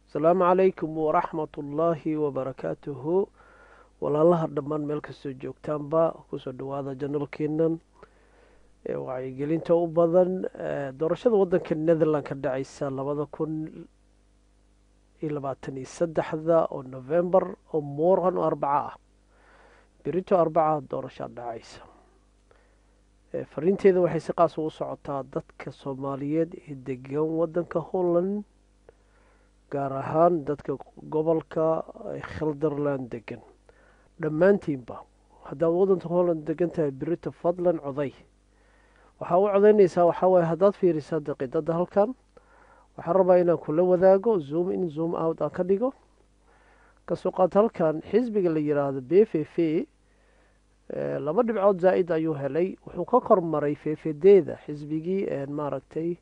asalaamu calaykum waraxmatullaahi wabarakaatuhu. walaalaha dhammaan meel kastoo joogtaanba kusoo dhawaada janalkeenan ee wacyigelinta u badan doorashada wadanka netherland ka dhacaysa 2023 oo november oo mooran oo arbaca ah. berito arbaca doorashaa dhacaysa. fariinteeda waxay si qaas ugu socotaa dadka soomaaliyeed ee degan wadanka holland, gaar ahaan dadka gobolka Gelderland degan. dhammaantiinba haddaad wadanka holland degan tahay berito fadlan coday. waxaa u codaynaysaa waxaa waaye haddaad fiirisaa daqiiqada halkan waxaan rabaa inaan kula wadaago zoom in zoom out aan ka dhigo. kasoo qaad halkan xisbiga la yiraahdo b f f 2 dhibcood zaa'id ayuu helay. wuxuu ka kormaray ffdeeda xisbigii maaragtay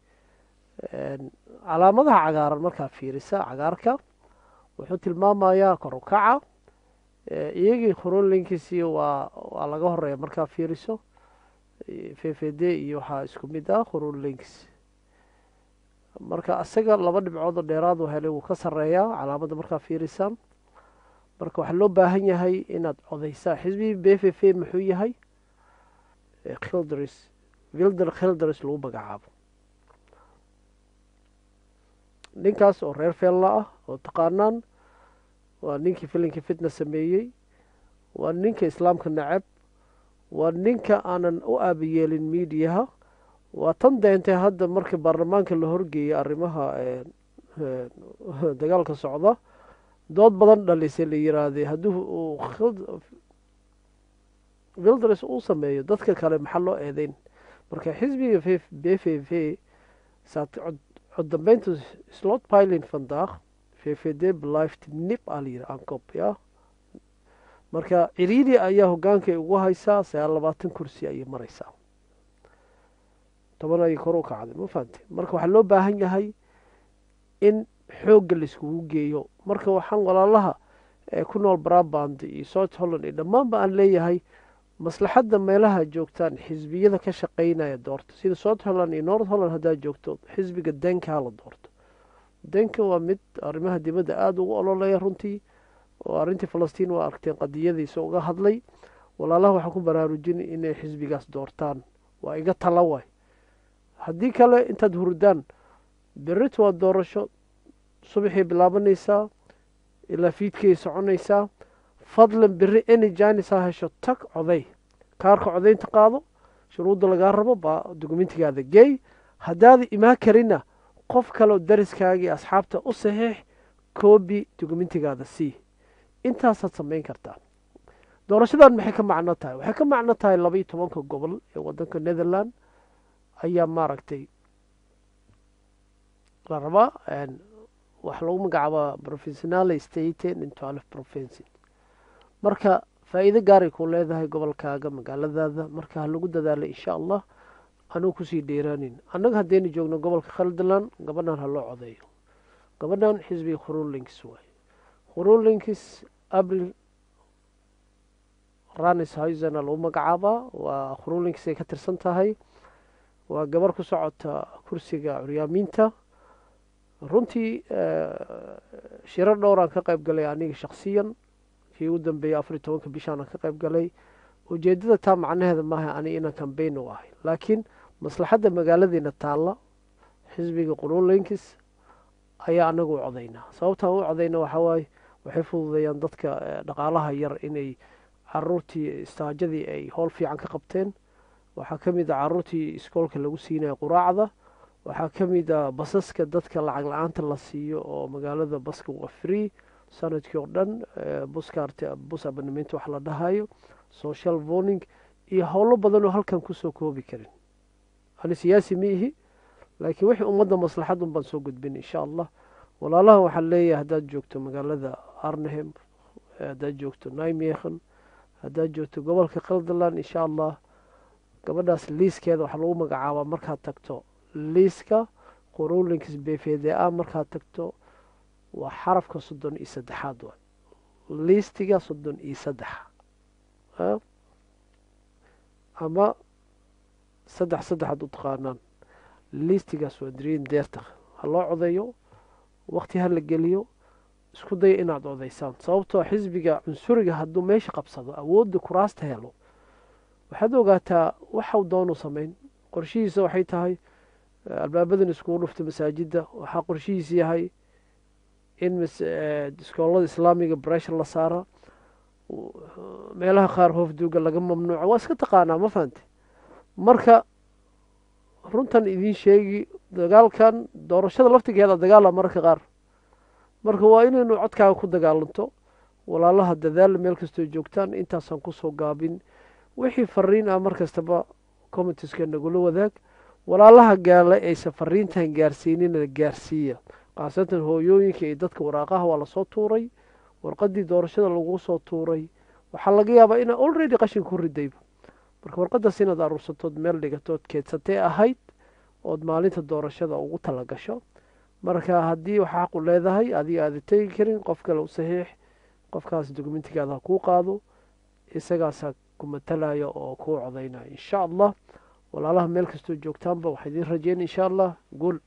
calaamadaha cagaaran markaa fiirisa cagaarka wuxuu tilmaamayaa kor u kaca. iyagii khorolinkiisii waa laga horeeya markaa fiiriso ffd iyo waxaa isku mid ah khorolinks. marka isaga 2 dhibcood oo dheeraad u helay wuu ka sareeyaa calaamada markaa fiirisaan. marka waxaa loo baahan yahay inaad codaysaa. xisbigii b f f muxuu yahay? wilder khilders lagu magacaabo. ninkaas oo reer feella ah oo taqaanaan waa ninkii filinka fitna sameeyey, waa ninka islaamka nacab, waa ninka aanan u aabayeelin miidiyaha, waa tan deentay hadda markii baarlamaanka la horgeeyay arrimaha dagaalka socda dood badan dhalisay la yiraahday haddii uu wilders uu sameeyo dadka kale maxaa loo eedeyn. marka xisbiga b f f cod dambeynta slot pilin vandaag ffd blijft nip alyir aankop ya. marka ciriiri ayaa hogaankay ugu haysaa 20 kursi ayay maraysaa. 10 ayay kor u kacday ma fahamtay. marka waxaa loo baahan yahay in xoogga laiskugu geeyo. marka waxaan walaalaha ku nool Brabant iyo South Holland iyo dhammaanba aan leeyahay maslaxadda meelaha joogtaan xisbiyada ka shaqeynaya doorto sida South Holland iyo North Holland haddaad joogto xisbiga Denka la doorto. Denka waa mid arrimaha dibadda aada ugu ololeeya runtii oo arrintii Falastiin waa aragteen qadiyadiisa uga hadlay. walaalaha waxaan ku baraarujin inay xisbigaas doortaan. waa iga tala waay. haddii kale intaad hurdaan berito waa doorasho subaxay bilaabanaysaa ilaa fiidkay soconaysaa. fadlan beri any janis ha hesho tag coday. kaarka codaynta qaado, shuruudda lagaa rabo baa dokumentigaada geey. haddaada imaan karina qof kaleo dariskaagii asxaabta u saxiix koobi dokumentigaada sii. intaasaad samayn kartaa. doorashadan maxay ka macno tahay? waxay ka macno tahay 12 gobol ee wadanka Netherland ayaa maaragtay la rabaa wax lagu magacaabo professional state in 12 province. marka faa'iido gaaray ku leedahay gobolkaaga magaaladaada. marka ha lagu dadaalo insha Allah anuu kusii dheeraanin. annaga haddaynu joogno gobolka Gelderland gabadhan ha loo codeeyo. gabadhan xisbiga khorolinks waay. khorolinks abril Ranishausen lagu magacaabaa. waa khorolinks ay ka tirsan tahay. waa gabar ku socota kursiga curyaamiinta. runtii shirar dhowraan ka qayb galay aniga shakhsiyan. kii ugu dambeeyay 14 bishaan ka qayb galay. ujeedada taa macnaheeda maaha ani inaan campaign u ahay, laakiin maslaxadda magaaladeena taalla xisbiga khorolinks ayaa anagu u codaynaa. sababtaan u codayna waxaa waaye waxay fududeeyaan dadka dhaqaalaha yar inay caruurtii istaajadii ay howl fiican ka qabteen. waxaa ka mid ah caruurtii iskoolka lagu siinayo quraacda. waxaa ka mid ah basaska dadka lacag la-aanta la siiyo oo magaalada baska waa free sanadkii oo dhan. bus abonnement wax la dhahayo social voting iyo howlo badan oo halkan kusoo koobi karin. ani siyaasi ma ihi, laakiin wixii ummadda maslaxad un baan soo gudbin insha Allah. walaalaha waxaan leeyahay haddaad joogto magaalada Arnhem, haddaad joogto Nijmegen, haddaad joogto gobolka Gelderland insha Allah gabadhaas liiskeeda waxaa lagu magacaabaa markaad tagto liiska khorolinks bfda markaad tagto waa xarafka 33 waay. liistiga 33 ama 3 u taqaanaan. liistigaas waa diriin deerta ha loo codeeyo. waqti ha la geliyo. isku daya inaad odaysaan sababtoo xisbiga cunsuriga hadduu meesha qabsado awoodda kuraasta helo waxaad ogaataa waxau doonu samayn qorshihiisa waxay tahay albaabadan iskugu dhufta masaajidda waxaa qorshihiisa yahay in iskoolada islaamiga breshar la saara meelaha qaar hoofduuga laga mamnuuco waa iska taqaanaa ma fahante marka runtan idiin sheegi dagaalkan doorashada laftigeeda dagaala mararka qaar marka waa inaynu codkaaga ku dagaalanto walaalaha dadaal meel kastoo joogtaan intaasaan kusoo gaabin wixii fariin ah mar kastaba commenteska nagula wadaag walaalaha gaala aysan fariintan gaarsiinina gaarsiiya khaasatan hooyooyinka iyo dadka waraaqaha waa lasoo tuuray warqadii doorashada lagu soo tuuray waxaa laga yaabaa inaa already qashin ku ridayba marka warqadaas inaad aruursatood meel dhigatood keedsatee ahayd ood maalinta doorashada ugu tala gasho marka haddii waxa xaqu leedahay adiga aada tegi karin qof kale u saxiix qofkaas dokumentigaada ha kuu qaado isagaasaa ku matalaya oo kuu codaynaya insha allah walaalaha meel kastoo joogtaanba waxaa idiin rajeyn insha allah guul